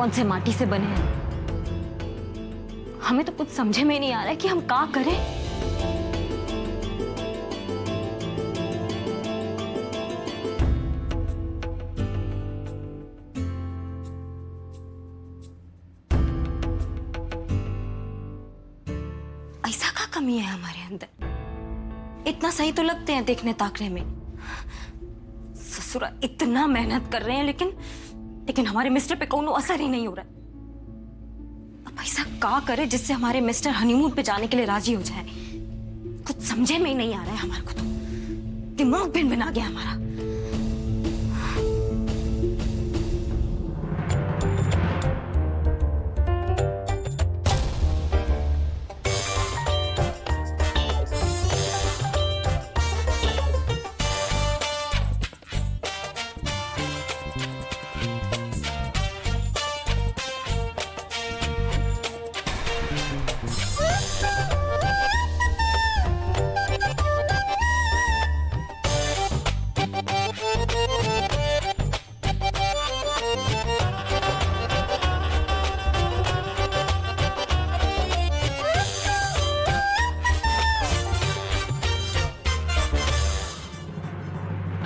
कौन से माटी से बने हैं। हमें तो कुछ समझे में नहीं आ रहा है कि हम क्या करें। ऐसा क्या कमी है हमारे अंदर? इतना सही तो लगते हैं देखने ताकने में। ससुरा इतना मेहनत कर रहे हैं लेकिन हमारे मिस्टर पे कोनो असर ही नहीं हो रहा। अब ऐसा क्या करे जिससे हमारे मिस्टर हनीमून पे जाने के लिए राजी हो जाए? कुछ समझे में ही नहीं आ रहा है हमारे को। तो दिमाग भिन भिन आ गया हमारा।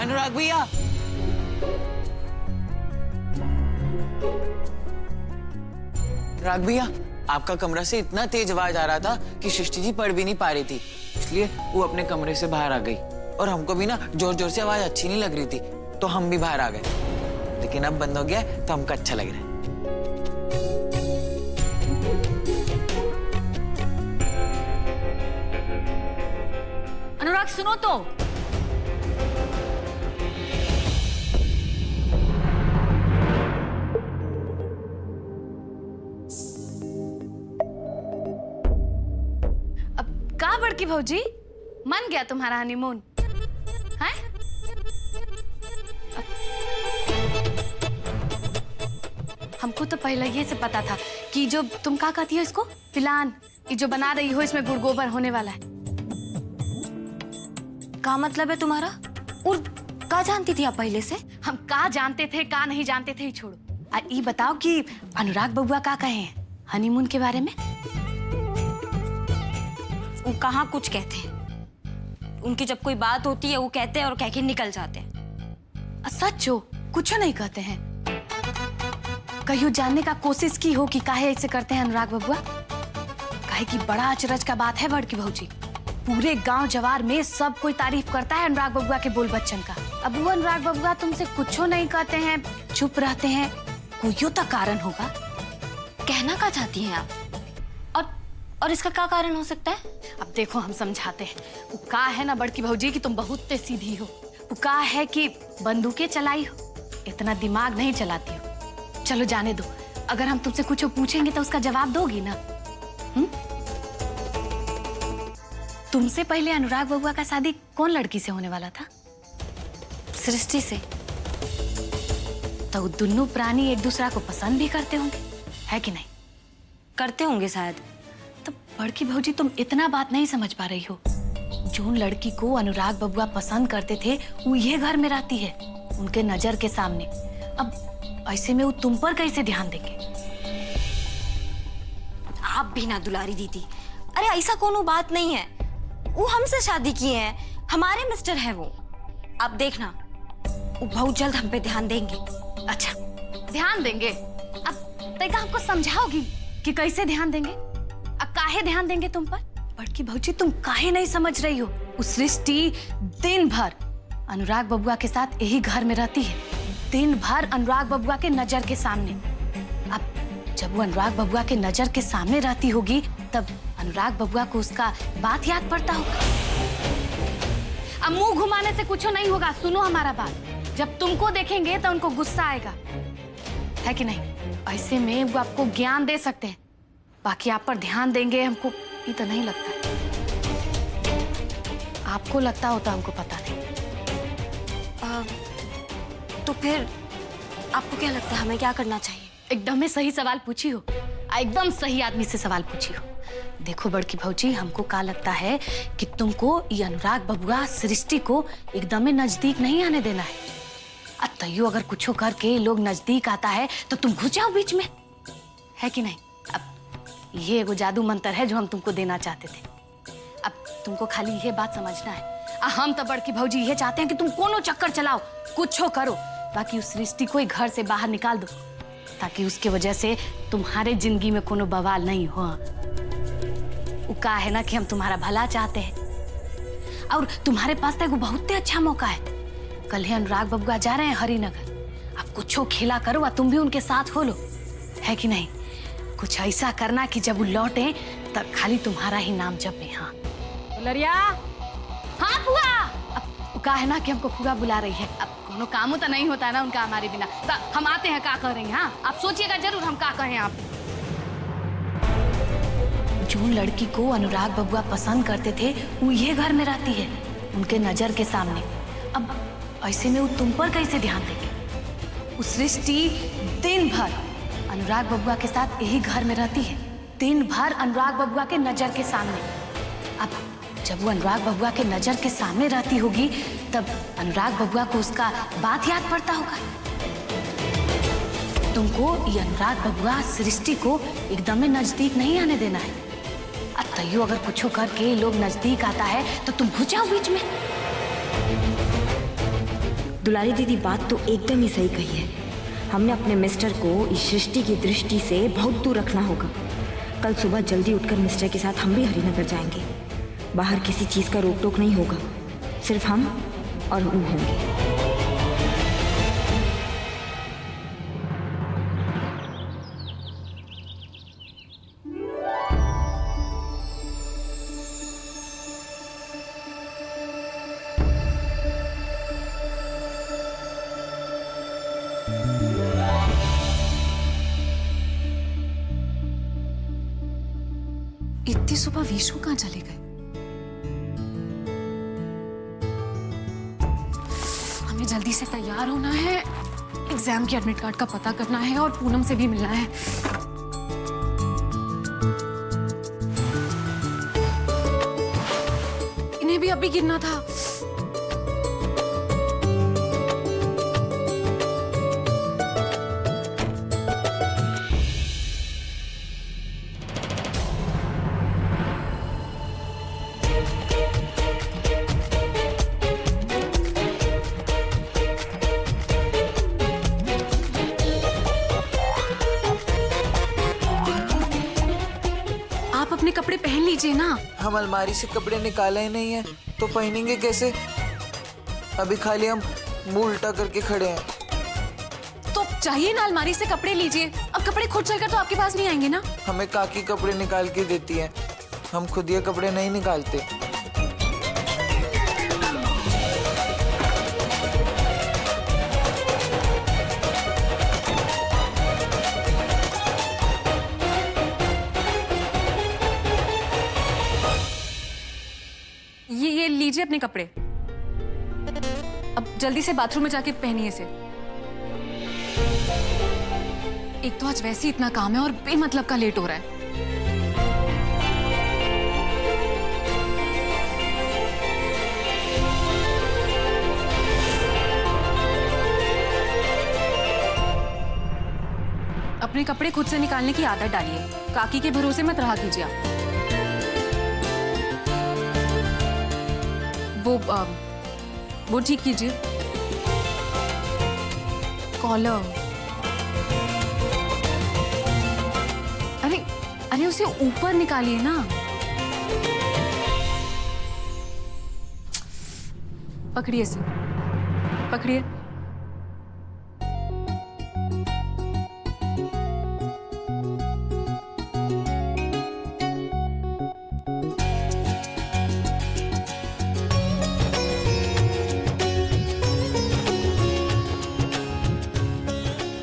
अनुराग भैया, अनुराग भैया, आपका कमरा से इतना तेज आवाज आ रहा था कि सृष्टि जी पढ़ भी नहीं पा रही थी, इसलिए वो अपने कमरे से बाहर आ गई। और हमको भी ना जोर जोर से आवाज अच्छी नहीं लग रही थी, तो हम भी बाहर आ गए। लेकिन अब बंद हो गया तो हमको अच्छा लग रहा है। अनुराग सुनो तो। का बड़की भौजी, मन गया तुम्हारा हनीमून? हैं? हमको तो पहले ये से पता था कि जो तुम क्या कहती हो इसको, पिलान, ये जो बना रही हो इसमें गुड़ गोबर होने वाला है। क्या मतलब है तुम्हारा? और क्या जानती थी आप पहले से? हम का जानते थे का नहीं जानते थे, छोड़ो। ये बताओ कि अनुराग बबुआ का कहे हैं हनीमून के बारे में? वो कहाँ कुछ कहते हैं। उनकी जब कोई बात होती है वो कहते हैं और कह के निकल जाते हैं। सच हो, कुछ नहीं कहते हैं? कहियो जानने का कोशिश की हो कि काहे ऐसे करते हैं अनुराग बबुआ? काहे की बड़ा अचरज का बात है बड़की भौजी। पूरे गांव जवार में सब कोई तारीफ करता है अनुराग बबुआ के बोल बच्चन का। अब वो अनुराग बबुआ तुमसे कुछ नहीं कहते हैं, चुप रहते हैं, कोई तो कारण होगा। कहना क्या चाहती हैं आप? और इसका क्या कारण हो सकता है? अब देखो हम समझाते हैं। वो का है ना बड़की भौजी कि तुम बहुत सीधी हो। वो का है कि बंदूकें चलाई हो, इतना दिमाग नहीं चलाती हो। चलो जाने दो, अगर हम तुमसे कुछ पूछेंगे तो उसका जवाब दोगी ना? तुमसे पहले अनुराग बबुआ का शादी कौन लड़की से होने वाला था? सृष्टि से। तो दोनों प्राणी एक दूसरा को पसंद भी करते होंगे, है कि नहीं? करते होंगे शायद। तो बड़की भौजी तुम इतना बात नहीं समझ पा रही हो। जो लड़की को अनुराग बबुआ पसंद करते थे वो ये घर में रहती है, उनके नजर के सामने। अब ऐसे में वो तुम पर कैसे ध्यान देंगे? आप भी ना दुलारी दीदी। अरे ऐसा कोनो बात नहीं है। वो हमसे शादी किए हैं, हमारे मिस्टर है वो। आप देखना वो बहुत जल्द हम पे ध्यान देंगे। अच्छा ध्यान देंगे? अब तैका हमको समझाओगी कि कैसे ध्यान देंगे? अब काहे ध्यान देंगे तुम पर? बड़की भौजी तुम काहे नहीं समझ रही हो? उस सृष्टि दिन भर अनुराग बबुआ के साथ यही घर में रहती है, दिन भर अनुराग बबुआ के नजर के सामने। अब जब वो अनुराग बबुआ के नजर के सामने रहती होगी तब अनुराग बबुआ को उसका बात याद पड़ता होगा। अब मुंह घुमाने से कुछ नहीं होगा, सुनो हमारा बात। जब तुमको देखेंगे तो उनको गुस्सा आएगा, है कि नहीं? ऐसे में वो आपको ज्ञान दे सकते हैं, बाकी आप पर ध्यान देंगे हमको ये तो नहीं लगता है। आपको लगता होता, हमको पता नहीं। तो फिर आपको क्या लगता है हमें क्या करना चाहिए? एकदम में सही सवाल पूछी हो, एकदम सही आदमी से सवाल पूछी हो। देखो बड़की भौजी, हमको क्या लगता है कि तुमको ये अनुराग बबुआ सृष्टि को एकदम में नजदीक नहीं आने देना है। तैयो अगर कुछ करके लोग नजदीक आता है तो तुम घुस जाओ बीच में, है कि नहीं? अब ये एगो जादू मंत्र है जो हम तुमको देना चाहते थे। अब तुमको खाली ये बात समझना है। हम तो बड़की भौजी ये चाहते हैं कि तुम कोनो चक्कर चलाओ, कुछ हो करो, बाकी उस सृष्टि को ही घर से बाहर निकाल दो, ताकि उसके वजह से तुम्हारे जिंदगी में कोनो बवाल नहीं हो। वो का है ना कि हम तुम्हारा भला चाहते हैं, और तुम्हारे पास तो एगो बहुत अच्छा मौका है। कल ही अनुराग बबुआ जा रहे हैं हरिनगर। अब कुछ खेला करो और तुम भी उनके साथ हो लो, है कि नहीं? कुछ ऐसा करना कि जब वो लौटे तब खाली तुम्हारा ही नाम जपे। हाँ लरिया, हाँ बुआ। अब का है ना कि हमको फुआ बुला रही है। अब कोनो काम तो नहीं होता है ना उनका हमारे बिना। तो हम आते हैं, का कह रही हैं? हाँ आप सोचिएगा जरूर हम का कहें। आप जो लड़की को अनुराग बबुआ पसंद करते थे वो ये घर में रहती है, उनके नजर के सामने। अब ऐसे में वो तुम पर कैसे ध्यान देंगे? उस सृष्टि दिन भर अनुराग बबुआ के साथ यही घर में रहती है, दिन भर अनुराग बबुआ के नजर के सामने। अब जब वो अनुराग बबुआ के नजर के सामने रहती होगी तब अनुराग बबुआ को उसका बात याद पड़ता होगा। तुमको ये अनुराग बबुआ सृष्टि को एकदम में नजदीक नहीं आने देना है। तैयो अगर कुछ करके लोग नजदीक आता है तो तुम घुस जाओ बीच में। दुलारी दीदी बात तो एकदम ही सही कही है। हमने अपने मिस्टर को इस सृष्टि की दृष्टि से बहुत दूर रखना होगा। कल सुबह जल्दी उठकर मिस्टर के साथ हम भी हरिनगर जाएंगे। बाहर किसी चीज़ का रोक टोक नहीं होगा, सिर्फ हम और वो होंगे। इतनी सुबह विशु कहाँ चले गए? हमें जल्दी से तैयार होना है, एग्जाम की एडमिट कार्ड का पता करना है और पूनम से भी मिलना है। इन्हें भी अभी गिरना था। आप अपने कपड़े पहन लीजिए ना। हम अलमारी से कपड़े निकाले ही नहीं है तो पहनेंगे कैसे? अभी खाली हम मुंह उल्टा करके खड़े हैं। तो चाहिए ना, अलमारी से कपड़े लीजिए। अब कपड़े खुद चलकर तो आपके पास नहीं आएंगे ना। हमें काकी कपड़े निकाल के देती है, हम खुद ये कपड़े नहीं निकालते। ये लीजिए अपने कपड़े। अब जल्दी से बाथरूम में जाके पहनिए इसे। एक तो आज वैसे ही इतना काम है और बेमतलब का लेट हो रहा है। अपने कपड़े खुद से निकालने की आदत डालिए। काकी के भरोसे मत रहा कीजिए आप। वो ठीक कीजिए। कॉलर, अरे उसे ऊपर निकालिए ना। पकड़िए इसे, पकड़िए।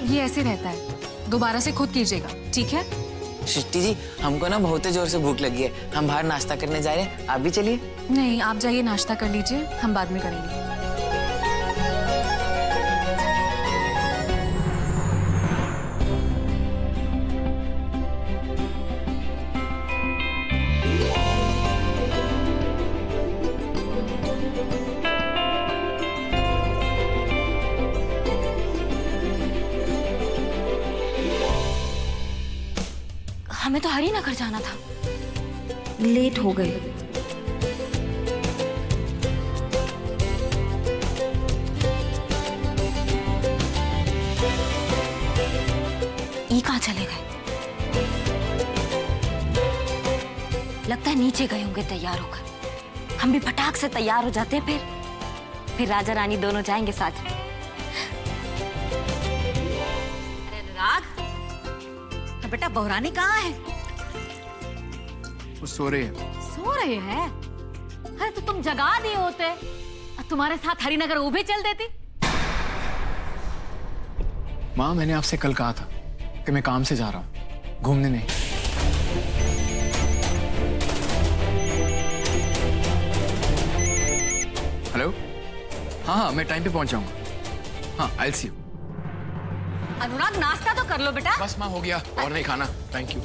ये ऐसे रहता है, दोबारा से खुद कीजिएगा, ठीक है? सृष्टि जी, हमको ना बहुत जोर से भूख लगी है, हम बाहर नाश्ता करने जा रहे हैं, आप भी चलिए। नहीं, आप जाइए नाश्ता कर लीजिए, हम बाद में करेंगे। तो हरिनगर जाना था। लेट हो गए। ये कहाँ चले गए? लगता है नीचे गए होंगे तैयार होकर। हम भी फटाक से तैयार हो जाते हैं, फिर राजा रानी दोनों जाएंगे साथ में। अरे अनुराग, बेटा बहुरानी कहाँ है? वो सो रही है। सो रहे हैं? अरे तो तुम जगा दिए होते और तुम्हारे साथ हरिनगर वो भी चल देती। माँ, मैंने आपसे कल कहा था कि मैं काम से जा रहा हूँ, घूमने नहीं। हेलो, हाँ, मैं टाइम पे पहुंच जाऊंगा। हाँ, आई विल सी यू। अनुराग, नाश्ता तो कर लो बेटा। बस माँ, हो गया, और नहीं खाना। Thank you.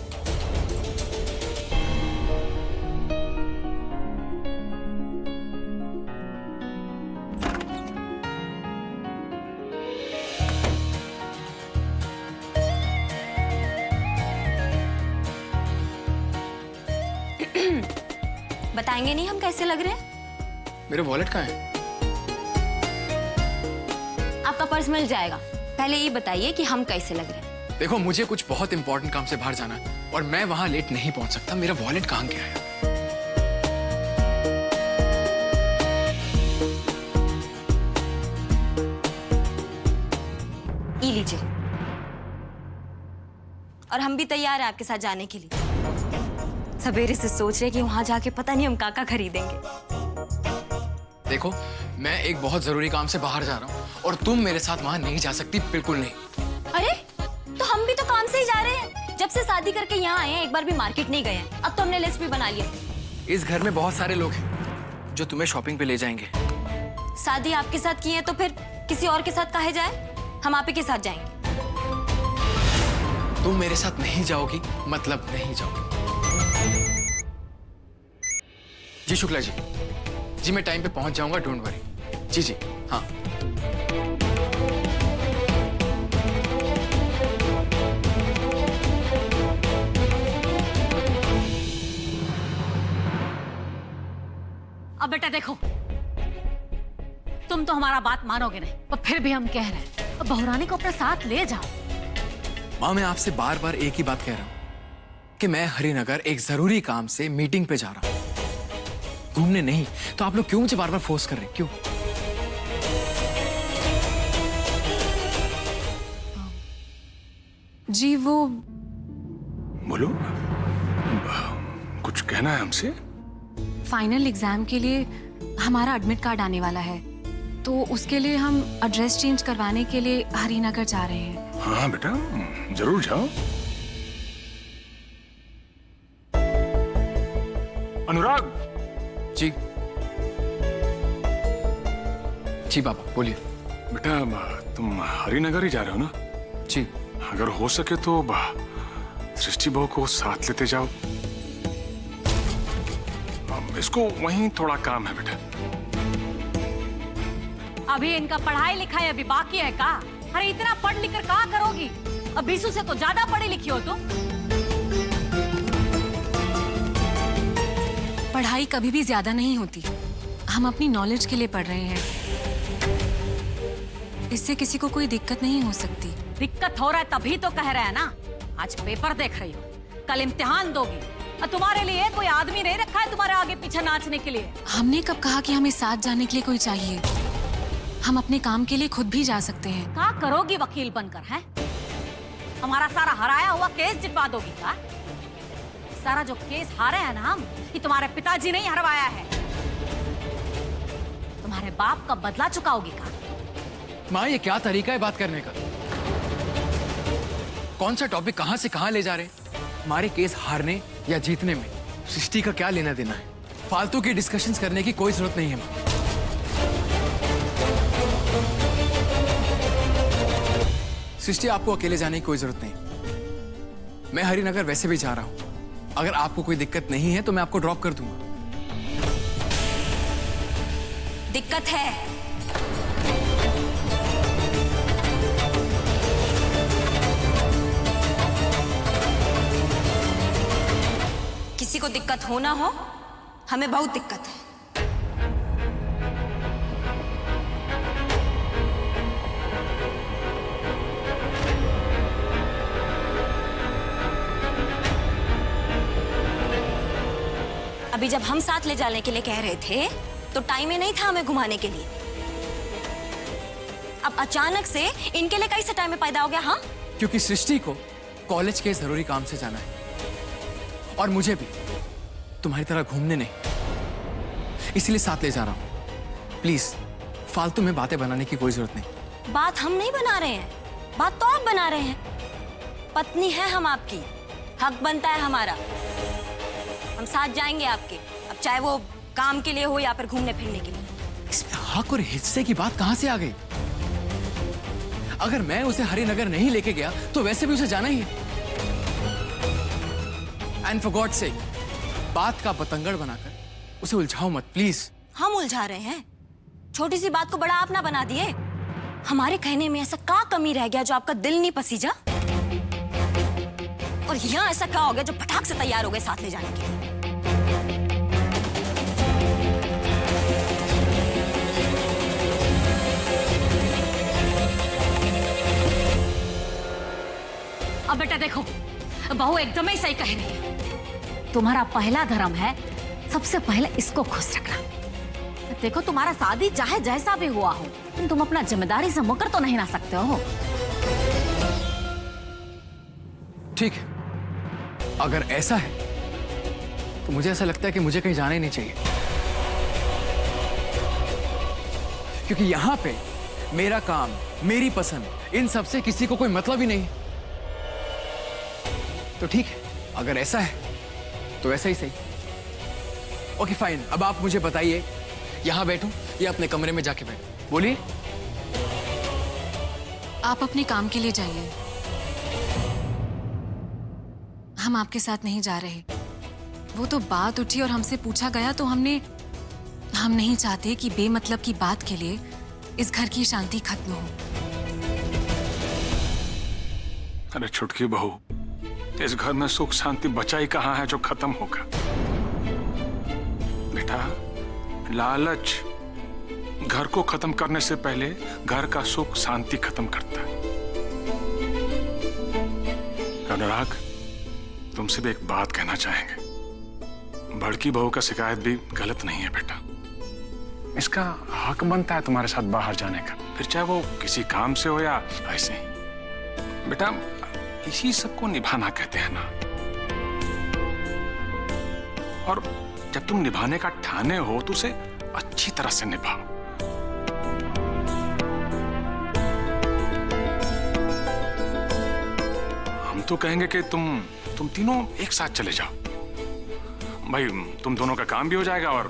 बताएंगे नहीं हम कैसे लग रहे हैं? मेरा वॉलेट कहाँ है? आपका पर्स मिल जाएगा। पहले ये बताइए कि हम कैसे लग रहे हैं। देखो, मुझे कुछ बहुत इंपॉर्टेंट काम से बाहर जाना है और मैं वहां लेट नहीं पहुंच सकता। मेरा वॉलेट कहाँ गया है? ये लीजिए। और हम भी तैयार हैं आपके साथ जाने के लिए। सवेरे से सोच रहे कि वहां जाके पता नहीं हम काका खरीदेंगे। देखो, मैं एक बहुत जरूरी काम से बाहर जा रहा हूँ और तुम मेरे साथ वहां नहीं जा सकती, बिल्कुल नहीं। अरे, तो हम भी तो काम से ही जा रहे हैं। जब से शादी करके यहाँ आए हैं, एक बार भी मार्केट नहीं गए हैं। अब तो हमने लिस्ट भी बना लिया। इस घर में बहुत सारे लोग हैं जो तुम्हें शॉपिंग पे ले जाएंगे। शादी आपके साथ की है तो फिर किसी और के साथ काहे जाए? हम आप ही के साथ जाएंगे। तुम मेरे साथ नहीं जाओगी, मतलब नहीं जाओगी। जी शुक्ला जी, जी मैं टाइम पे पहुंच जाऊंगा, डोंट वरी। जी जी, हाँ। अब बेटा देखो, तुम तो हमारा बात मानोगे नहीं, पर फिर भी हम कह रहे हैं, अब बहुरानी को अपने साथ ले जाओ। माँ, मैं आपसे बार बार एक ही बात कह रहा हूँ कि मैं हरिनगर एक जरूरी काम से मीटिंग पे जा रहा हूँ, घूमने नहीं। तो आप लोग क्यों मुझे बार बार फोर्स कर रहे हैं? क्यों? जी वो बोलो, कुछ कहना है हमसे? फाइनल एग्जाम के लिए हमारा एडमिट कार्ड आने वाला है, तो उसके लिए हम एड्रेस चेंज करवाने के लिए हरिनगर जा रहे हैं। हाँ बेटा, जरूर जाओ। अनुराग। जी जी पापा, बोलिए। बेटा, तुम हरिनगर ही जा रहे हो ना? जी। अगर हो सके तो सृष्टि बहू को साथ लेते जाओ। इसको वहीं थोड़ा काम है बेटा। अभी इनका पढ़ाई लिखाई अभी बाकी है का? अरे इतना पढ़ लिख कर क्या करोगी? अब बीसू से तो ज्यादा पढ़ी लिखी हो तुम। पढ़ाई कभी भी ज्यादा नहीं होती। हम अपनी नॉलेज के लिए पढ़ रहे हैं, इससे किसी को कोई दिक्कत नहीं हो सकती। दिक्कत हो रहा है तभी तो कह रहे हैं ना। आज पेपर देख रही हो, कल इम्तिहान दोगी, और तुम्हारे लिए कोई आदमी नहीं रखा है तुम्हारे आगे पीछे नाचने के लिए। हमने कब कहा कि हमें साथ जाने के लिए कोई चाहिए? हम अपने काम के लिए खुद भी जा सकते हैं। क्या करोगी वकील बनकर? है हमारा सारा हराया हुआ केस जितवा दोगी का? सारा जो केस हारे हैं ना हम, ये तुम्हारे पिताजी ने हरवाया है। तुम्हारे बाप का बदला चुकाओगी का? माँ, ये क्या तरीका है बात करने का? कौन सा टॉपिक कहां से कहां ले जा रहे हैं? हमारे केस हारने या जीतने में सृष्टि का क्या लेना देना है? फालतू की डिस्कशंस करने की कोई जरूरत नहीं है माँ। सृष्टि, आपको अकेले जाने की कोई जरूरत नहीं। मैं हरिनगर वैसे भी जा रहा हूं। अगर आपको कोई दिक्कत नहीं है तो मैं आपको ड्रॉप कर दूंगा। दिक्कत है। किसी को दिक्कत हो ना हो, हमें बहुत दिक्कत है। अभी जब हम साथ ले जाने के लिए कह रहे थे तो टाइम ही नहीं था हमें घुमाने के लिए। अब अचानक से इनके लिए कैसे टाइम में पैदा हो गया? हाँ, क्योंकि सृष्टि को कॉलेज के जरूरी काम से जाना है और मुझे भी तुम्हारी तरह घूमने नहीं, इसलिए साथ ले जा रहा हूं। प्लीज फालतू में बातें बनाने की कोई जरूरत नहीं। बात हम नहीं बना रहे हैं, बात तो आप बना रहे हैं। पत्नी है हम आपकी, हक बनता है हमारा। हम साथ जाएंगे आपके, अब चाहे वो काम के लिए हो या फिर घूमने फिरने के लिए। इसमें हक और हिस्से की बात कहां से आ गई? अगर मैं उसे हरिनगर नहीं लेके गया तो वैसे भी उसे जाना ही है। एंड फॉर गॉड सेक, बात का बतंगड़ बनाकर उसे उलझाओ मत प्लीज। हम उलझा रहे हैं? छोटी सी बात को बड़ा आप ना बना दिए। हमारे कहने में ऐसा क्या कमी रह गया जो आपका दिल नहीं पसीजा? और यहाँ ऐसा क्या हो गया जो फटाक से तैयार हो गए साथ ले जाने के लिए? अब बेटा देखो, बहू एकदम ही सही कह रही है। तुम्हारा पहला धर्म है सबसे पहले इसको खुश रखना। देखो तुम्हारा शादी चाहे जैसा भी हुआ हो, तुम अपना जिम्मेदारी से मुकर तो नहीं ना सकते हो। ठीक है, अगर ऐसा है तो मुझे ऐसा लगता है कि मुझे कहीं जाना ही नहीं चाहिए, क्योंकि यहां पे मेरा काम, मेरी पसंद, इन सब से किसी को कोई मतलब ही नहीं। तो ठीक है, अगर ऐसा है तो ऐसा ही सही। ओके फाइन, अब आप मुझे बताइए, यहां बैठूं या अपने कमरे में जाके बैठूं? बोलिए। आप अपने काम के लिए जाइए, हम आपके साथ नहीं जा रहे। वो तो बात उठी और हमसे पूछा गया तो हम नहीं चाहते कि बेमतलब की बात के लिए इस घर की शांति खत्म हो। अरे छुटकी बहू, इस घर में सुख शांति बचा ही कहाँ है जो खत्म होगा? बेटा, लालच घर को खत्म करने से पहले घर का सुख शांति खत्म करता है। अनुराग, तुमसे भी एक बात कहना चाहेंगे। बड़की बहू का शिकायत भी गलत नहीं है बेटा। इसका हक बनता है तुम्हारे साथ बाहर जाने का, फिर चाहे वो किसी काम से हो या ऐसे ही। बेटा, इसी सबको निभाना कहते हैं ना। और जब तुम निभाने का ठाने हो तो उसे अच्छी तरह से निभाओ। हम तो कहेंगे कि तुम तीनों एक साथ चले जाओ। भाई, तुम दोनों का काम भी हो जाएगा और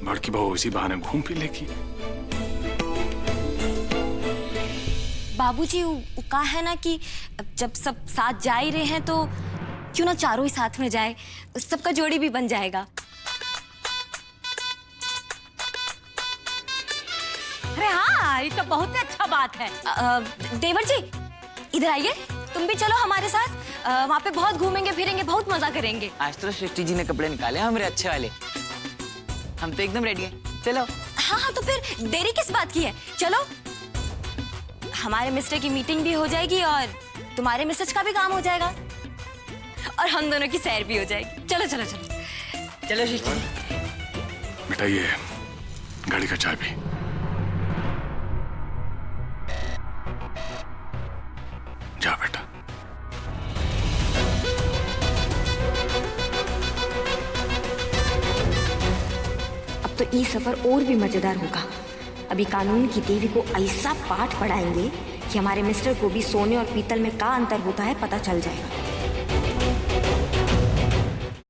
बड़की बहू इसी बहाने घूम फिर लेगी। बाबूजी, वो कहा है ना कि जब सब साथ जा ही रहे हैं तो क्यों ना चारों ही साथ में जाए, सबका जोड़ी भी बन जाएगा। अरे हाँ, ये तो बहुत अच्छा बात है। देवर जी, इधर आइए, तुम भी चलो हमारे साथ। वहाँ पे बहुत घूमेंगे फिरेंगे, बहुत मजा करेंगे। आज तो सृष्टि जी ने कपड़े निकाले हमारे अच्छे वाले, हम तो एकदम रेडी हैं। चलो। हाँ, तो फिर देरी किस बात की है? चलो, हमारे मिस्टर की मीटिंग भी हो जाएगी और तुम्हारे मिसेज का भी काम हो जाएगा और हम दोनों की सैर भी हो जाएगी। चलो चलो चलो चलो सृष्टि जी। बेटा, ये गाड़ी का चाय भी। जा बेटा। अब तो ये सफर और भी मजेदार होगा। अभी कानून की देवी को ऐसा पाठ पढ़ाएंगे कि हमारे मिस्टर को भी सोने और पीतल में क्या अंतर होता है पता चल जाएगा।